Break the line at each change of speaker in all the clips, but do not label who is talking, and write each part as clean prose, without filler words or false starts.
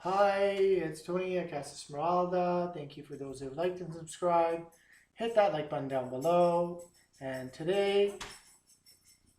Hi, it's Tony at Casa Esmeralda. Thank you for those who have liked and subscribed. Hit that like button down below. And today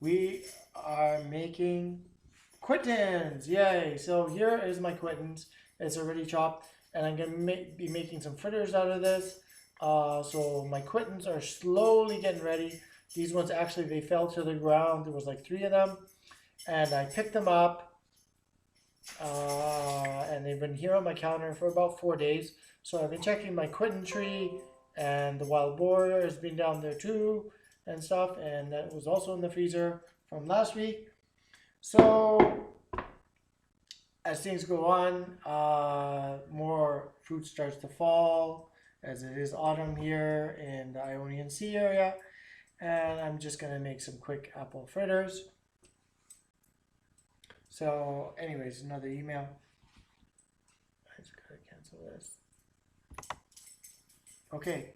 we are making Quittens. Yay! So here is my Quittens. It's already chopped, and I'm gonna be making some fritters out of this. So my Quittens are slowly getting ready. These ones actually they fell to the ground. There was like 3 of them, and I picked them up. And they've been here on my counter for about 4 days. So I've been checking my quitting tree, and the wild boar has been down there too and stuff, and that was also in the freezer from last week. So as things go on, more fruit starts to fall as it is autumn here in the Ionian Sea area, and I'm just gonna make some quick apple fritters. So anyways, another email. I just gotta cancel this. Okay,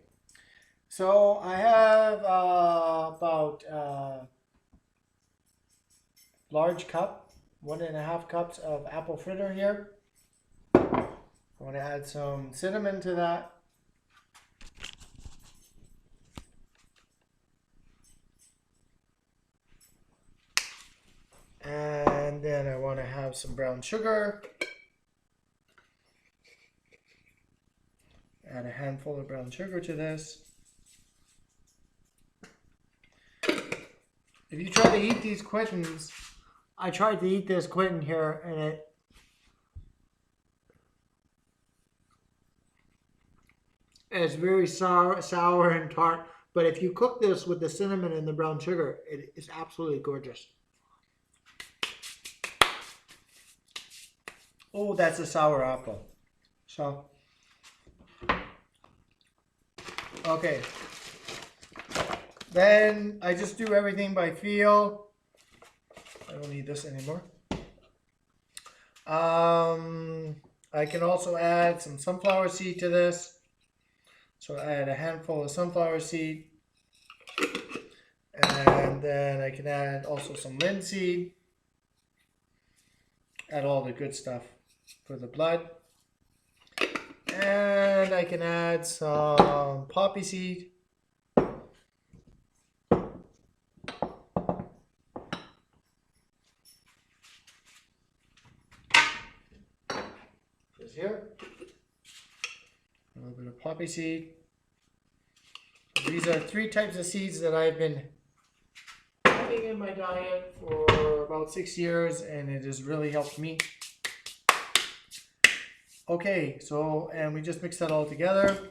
so I have about large cup, 1.5 cups of apple fritter here. I want to add some cinnamon to that. And then I want to have some brown sugar. Add a handful of brown sugar to this. If you try to eat these Quittens, I tried to eat this Quitten here, and it's very sour and tart. But if you cook this with the cinnamon and the brown sugar, it is absolutely gorgeous. Oh, that's a sour apple. So, okay. Then I just do everything by feel. I don't need this anymore. I can also add some sunflower seed to this. So I add a handful of sunflower seed. And then I can add also some linseed. Add all the good stuff for the blood. And I can add some poppy seed. Just here. A little bit of poppy seed. These are 3 types of seeds that I've been having in my diet for about 6 years, and it has really helped me. Okay, so, and we just mix that all together.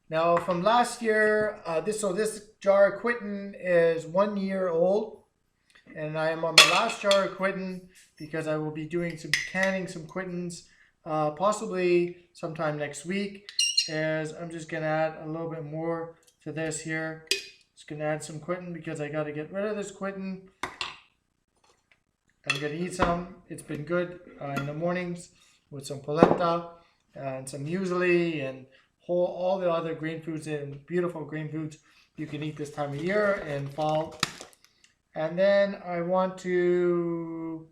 Now from last year, this jar of Quitten is 1 year old, and I am on my last jar of Quitten because I will be doing some canning some Quittens possibly sometime next week. As I'm just gonna add a little bit more to this here. Just gonna add some Quitten because I got to get rid of this Quitten. I'm gonna eat some. It's been good in the mornings with some polenta and some muesli and all the other green foods and beautiful green foods you can eat this time of year in fall. And then I want to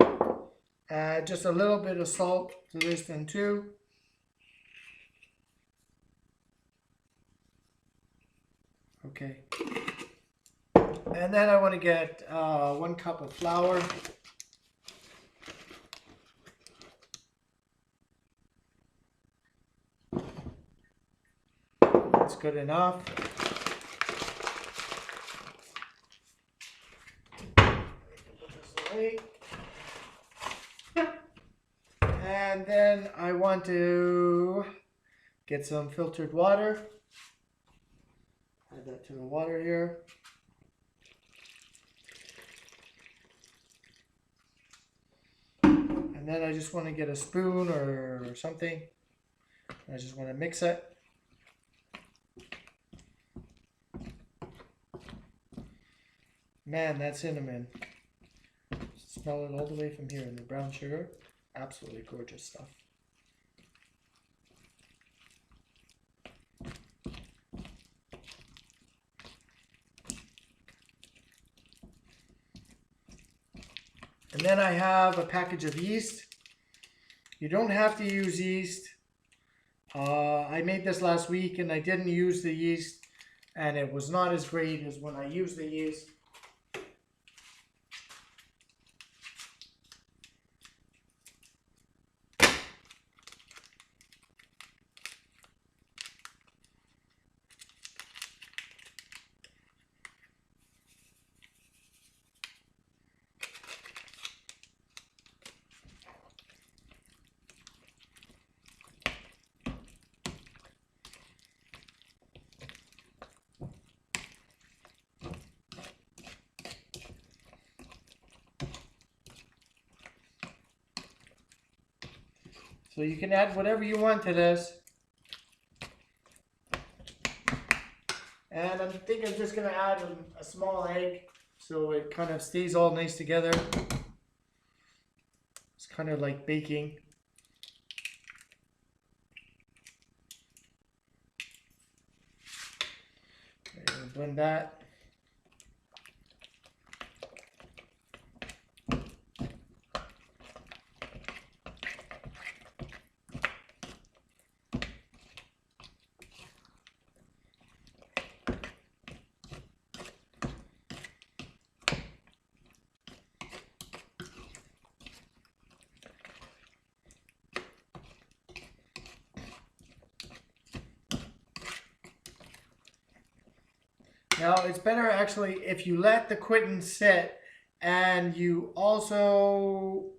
add just a little bit of salt to this then too. Okay. And then I want to get 1 cup of flour. That's good enough. And then I want to get some filtered water. Add that to the water here. And then I just want to get a spoon or something. I just want to mix it. Man, that cinnamon. Smell it all the way from here. And the brown sugar. Absolutely gorgeous stuff. And then I have a package of yeast. You don't have to use yeast. I made this last week and I didn't use the yeast, and it was not as great as when I used the yeast. So you can add whatever you want to this. And I think I'm just going to add a small egg so it kind of stays all nice together. It's kind of like baking. Okay, blend that. Now it's better actually if you let the Quittens sit and you also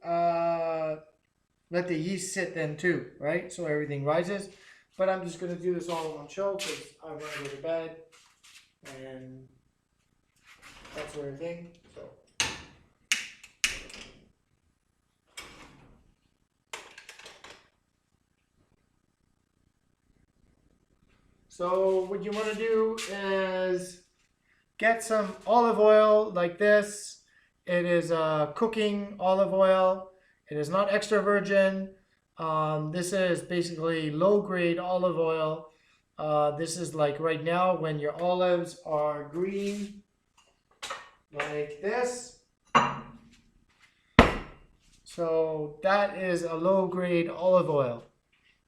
let the yeast sit then too, right? So everything rises. But I'm just going to do this all in one show because I want to go to bed and that sort of thing. So what you want to do is get some olive oil like this. It is cooking olive oil. It is not extra virgin. This is basically low-grade olive oil. This is like right now when your olives are green, like this. So that is a low-grade olive oil.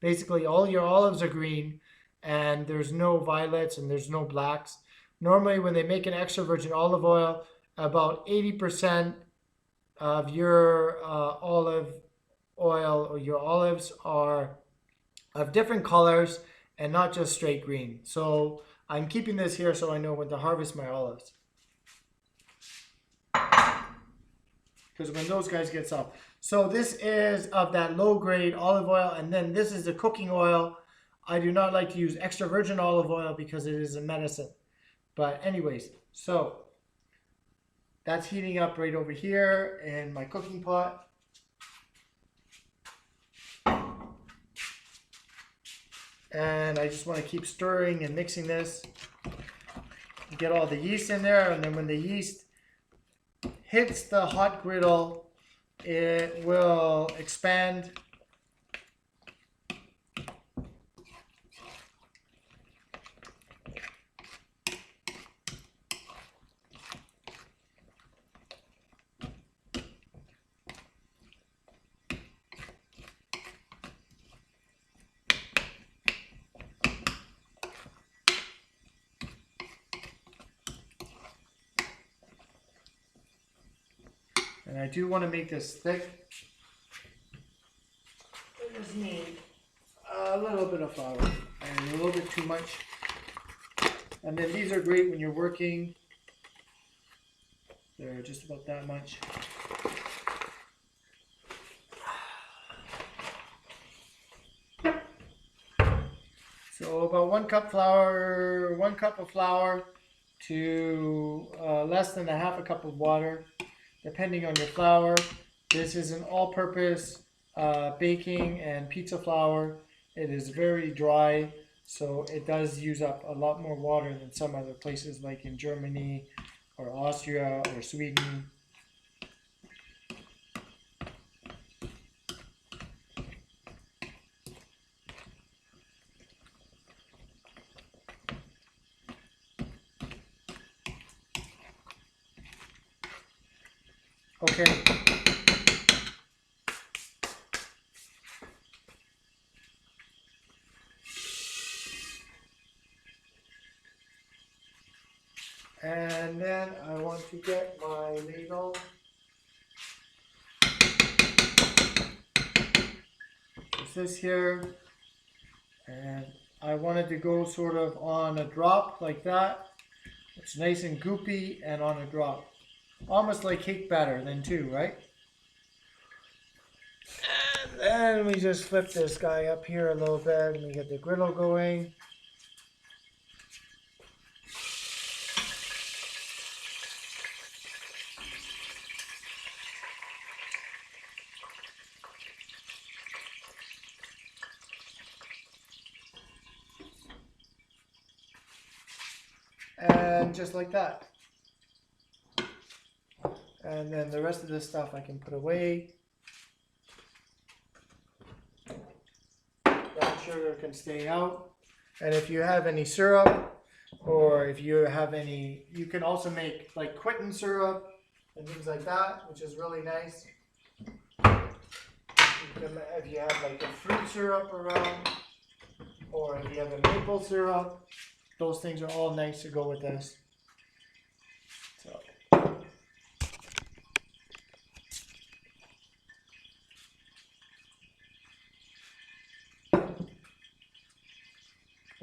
Basically all your olives are green and there's no violets and there's no blacks. Normally when they make an extra virgin olive oil, about 80% of your olive oil or your olives are of different colors and not just straight green. So I'm keeping this here so I know when to harvest my olives. Because when those guys get soft. So this is of that low grade olive oil, and then this is the cooking oil. I do not like to use extra virgin olive oil because it is a medicine. But anyways, so that's heating up right over here in my cooking pot. And I just want to keep stirring and mixing this. Get all the yeast in there, and then when the yeast hits the hot griddle, it will expand. And I do want to make this thick. I just need a little bit of flour and a little bit too much. And then these are great when you're working. They're just about that much. So about 1 cup flour, 1 cup of flour to less than a half a cup of water, depending on your flour. This is an all-purpose baking and pizza flour. It is very dry, so it does use up a lot more water than some other places like in Germany or Austria or Sweden. Okay, And then I want to get my ladle. It's this here. And I wanted to go sort of on a drop like that. It's nice and goopy and on a drop. Almost like cake batter then too, right? And then we just flip this guy up here a little bit and we get the griddle going. And just like that. And then the rest of this stuff I can put away. Brown sugar can stay out. And if you have any syrup, or if you have any, you can also make like Quitten syrup and things like that, which is really nice. If you have like a fruit syrup around, or if you have a maple syrup, those things are all nice to go with this. So.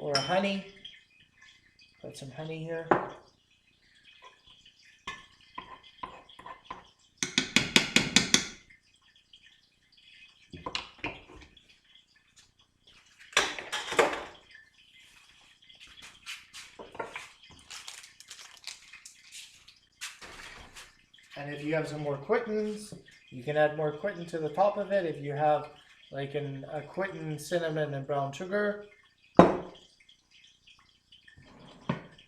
Or honey. Put some honey here. And if you have some more Quittens, you can add more Quitten to the top of it. If you have like a Quitten cinnamon and brown sugar,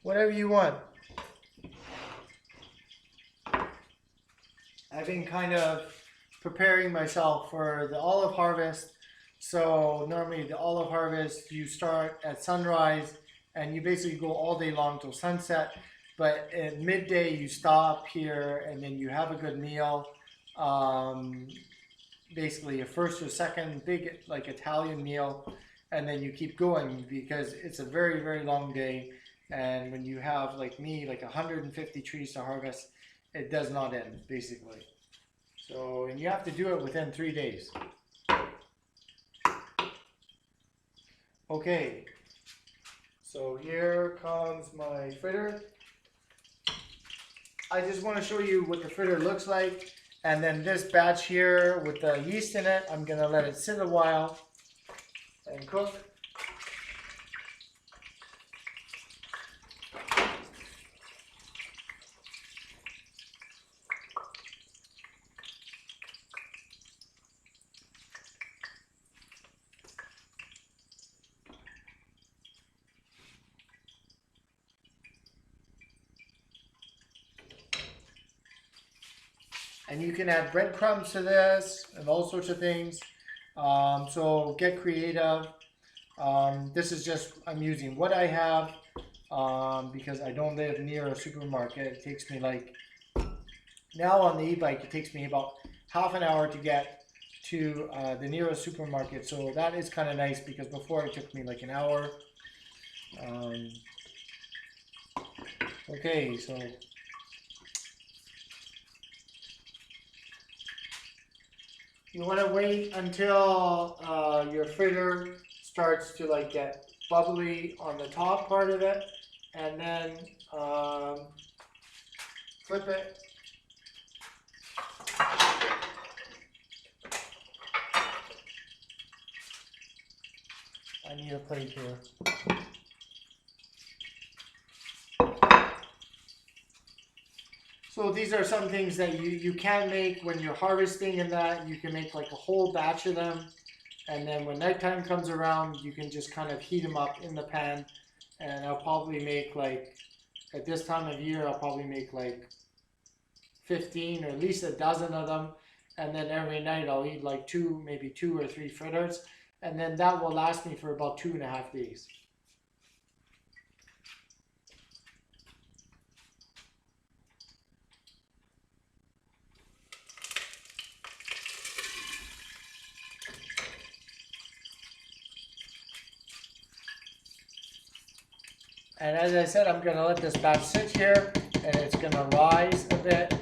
whatever you want. I've been kind of preparing myself for the olive harvest. So normally the olive harvest, you start at sunrise and you basically go all day long till sunset. But at midday you stop here and then you have a good meal. Basically a first or second big like Italian meal, and then you keep going because it's a very, very long day. And when you have like me, like 150 trees to harvest, it does not end basically. So, and you have to do it within 3 days. Okay, so here comes my fritter. I just want to show you what the fritter looks like. And then this batch here with the yeast in it, I'm going to let it sit a while and cook. And you can add breadcrumbs to this and all sorts of things. So get creative. This is just, I'm using what I have because I don't live near a supermarket. It takes me like, now on the e-bike, it takes me about half an hour to get to the nearest supermarket. So that is kind of nice because before it took me like an hour. Okay, so you want to wait until your fritter starts to like get bubbly on the top part of it, and then flip it. I need a plate here. So these are some things that you can make when you're harvesting, and that you can make like a whole batch of them, and then when nighttime comes around you can just kind of heat them up in the pan. And I'll probably make like, at this time of year, I'll probably make like 15 or at least a dozen of them, and then every night I'll eat like maybe two or three fritters, and then that will last me for about 2.5 days. And as I said, I'm going to let this batch sit here and it's going to rise a bit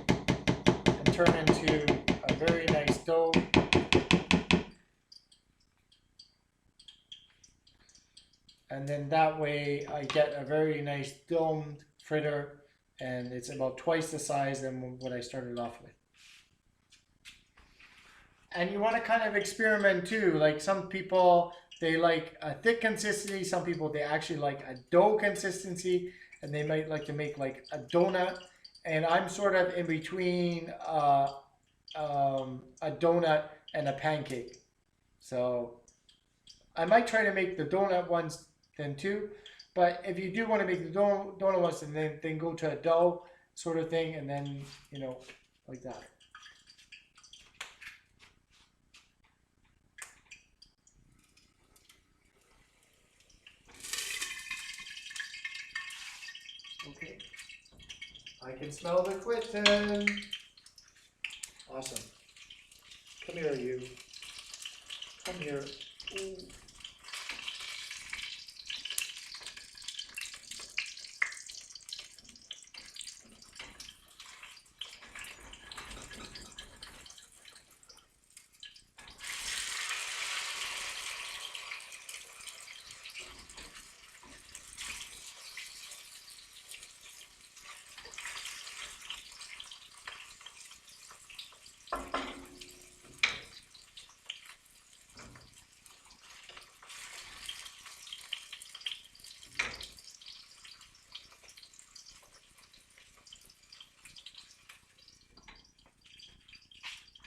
and turn into a very nice dough. And then that way I get a very nice domed fritter, and it's about twice the size than what I started off with. And you want to kind of experiment too. Like some people, they like a thick consistency. Some people, they actually like a dough consistency, and they might like to make like a donut. And I'm sort of in between a donut and a pancake. So I might try to make the donut ones then too. But if you do want to make the donut ones, and then go to a dough sort of thing, and then, you know, like that. Okay. I can smell the Quitten. Awesome. Come here, you. Come here. Ooh.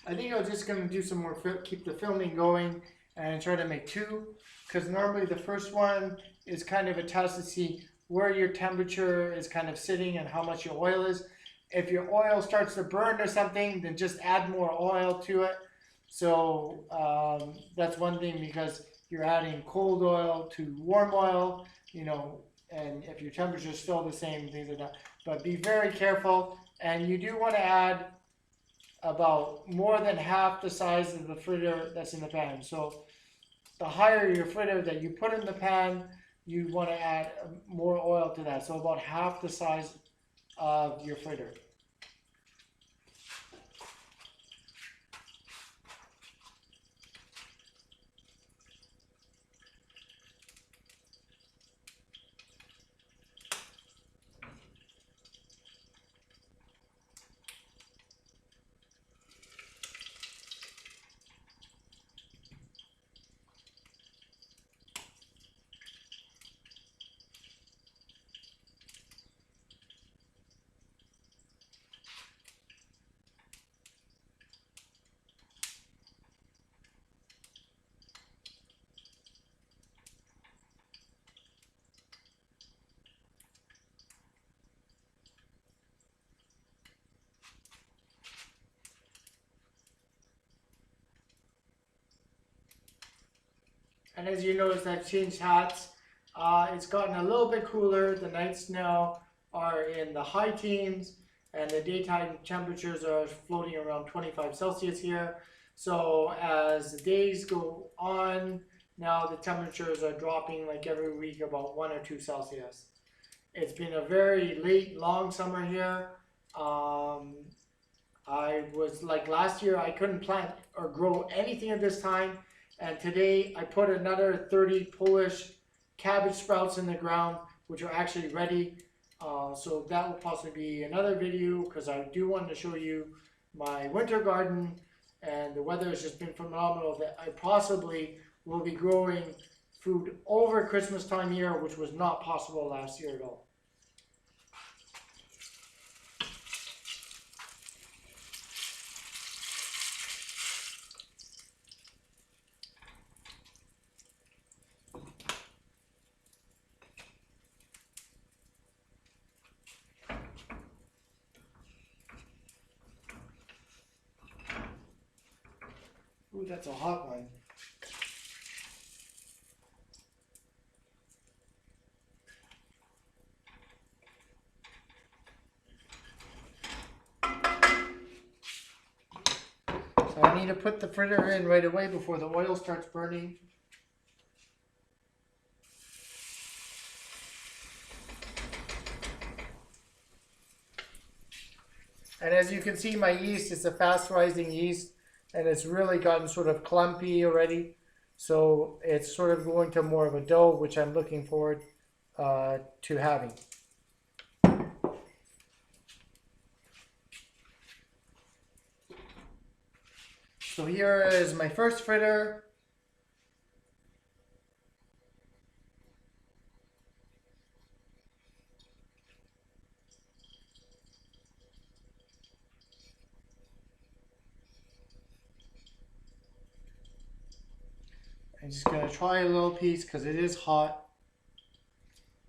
I think I was just going to do some more, keep the filming going and try to make two, because normally the first one is kind of a test to see where your temperature is kind of sitting and how much your oil is. If your oil starts to burn or something, then just add more oil to it. So that's one thing, because you're adding cold oil to warm oil, you know, and if your temperature is still the same, things like that. But be very careful, and you do want to add about more than half the size of the fritter that's in the pan. So the higher your fritter that you put in the pan, you want to add more oil to that. So about half the size of your fritter. And as you notice, I've changed hats. It's gotten a little bit cooler. The nights now are in the high teens, and the daytime temperatures are floating around 25 Celsius here. So as the days go on, now the temperatures are dropping like every week about 1 or 2 Celsius. It's been a very late, long summer here. I was like last year, I couldn't plant or grow anything at this time. And today I put another 30 Polish cabbage sprouts in the ground, which are actually ready. So that will possibly be another video, because I do want to show you my winter garden, and the weather has just been phenomenal that I possibly will be growing food over Christmas time here, which was not possible last year at all. Ooh, that's a hot one. So I need to put the fritter in right away before the oil starts burning. And as you can see, my yeast is a fast rising yeast, and it's really gotten sort of clumpy already. So it's sort of going to more of a dough, which I'm looking forward to having. So here is my first fritter. I'm just going to try a little piece because it is hot.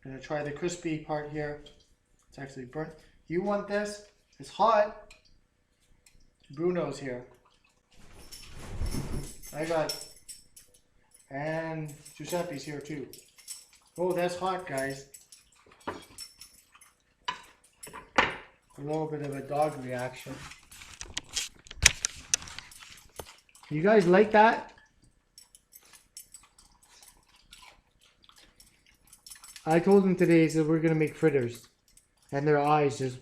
I'm going to try the crispy part here. It's actually burnt. You want this? It's hot. Bruno's here. I got, and Giuseppe's here too. Oh, that's hot, guys. A little bit of a dog reaction. You guys like that? I told them today that we're gonna make fritters, and their eyes just,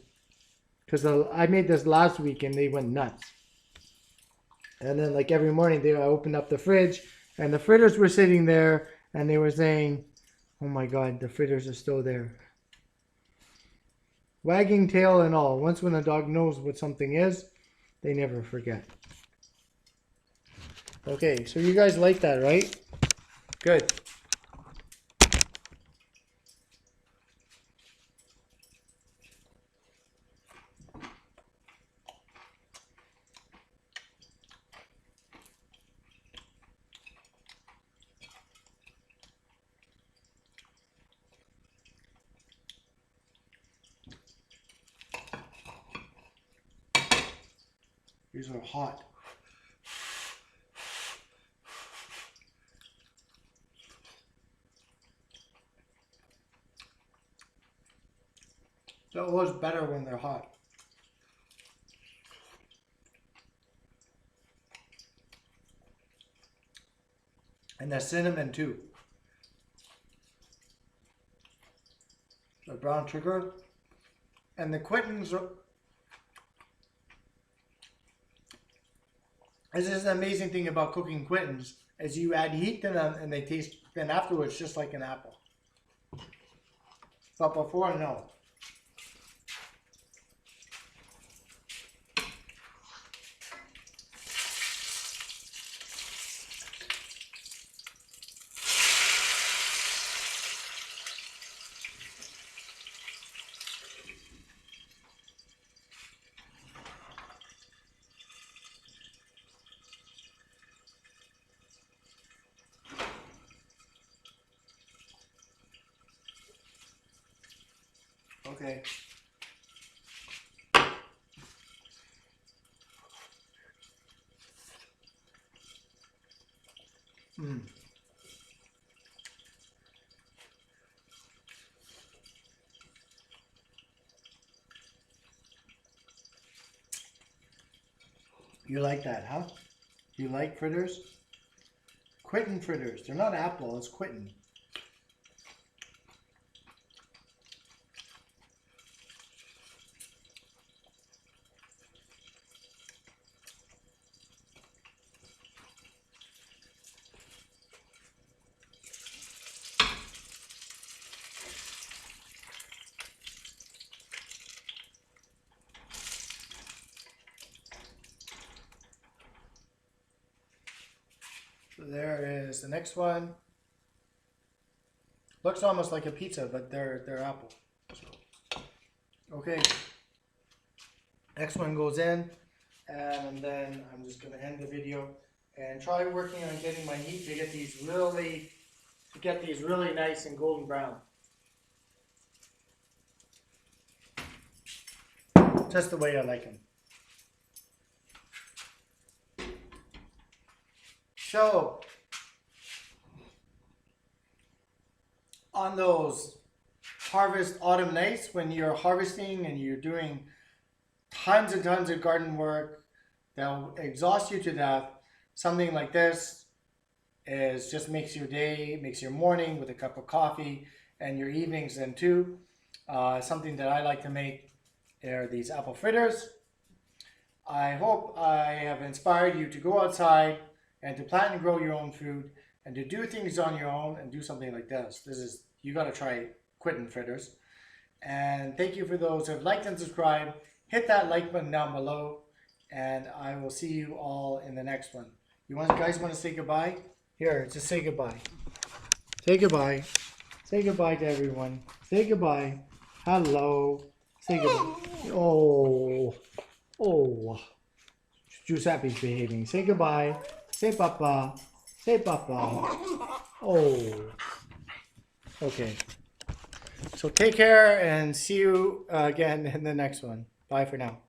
because I made this last week and they went nuts. And then like every morning they opened up the fridge and the fritters were sitting there and they were saying, "Oh my God, the fritters are still there." Wagging tail and all. Once when a dog knows what something is, they never forget. Okay, so you guys like that, right? Good. These are hot. They're always better when they're hot. And the cinnamon too. The brown sugar. And the Quittens are... This is the amazing thing about cooking Quittens, is you add heat to them and they taste then afterwards just like an apple. But before, no. Okay. You like that, huh? You like fritters? Quitten fritters. They're not apple, it's Quitten. So there is the next one. Looks almost like a pizza, but they're apple. So, okay. Next one goes in, and then I'm just gonna end the video and try working on getting my heat to get these really nice and golden brown. Just the way I like them. So, on those harvest autumn nights when you're harvesting and you're doing tons and tons of garden work that'll exhaust you to death, something like this just makes your day, makes your morning with a cup of coffee, and your evenings then too. Something that I like to make are these apple fritters. I hope I have inspired you to go outside and to plant and grow your own food and to do things on your own and do something like this. You got to try Quitten Fritters. And thank you for those who have liked and subscribed. Hit that like button down below, and I will see you all in the next one. Guys want to say goodbye? Here, just say goodbye. Say goodbye. Say goodbye to everyone. Say goodbye. Hello. Say goodbye. Oh. Oh. Giuseppe's behaving. Say goodbye. Say papa. Say papa. Oh. Okay. So take care and see you again in the next one. Bye for now.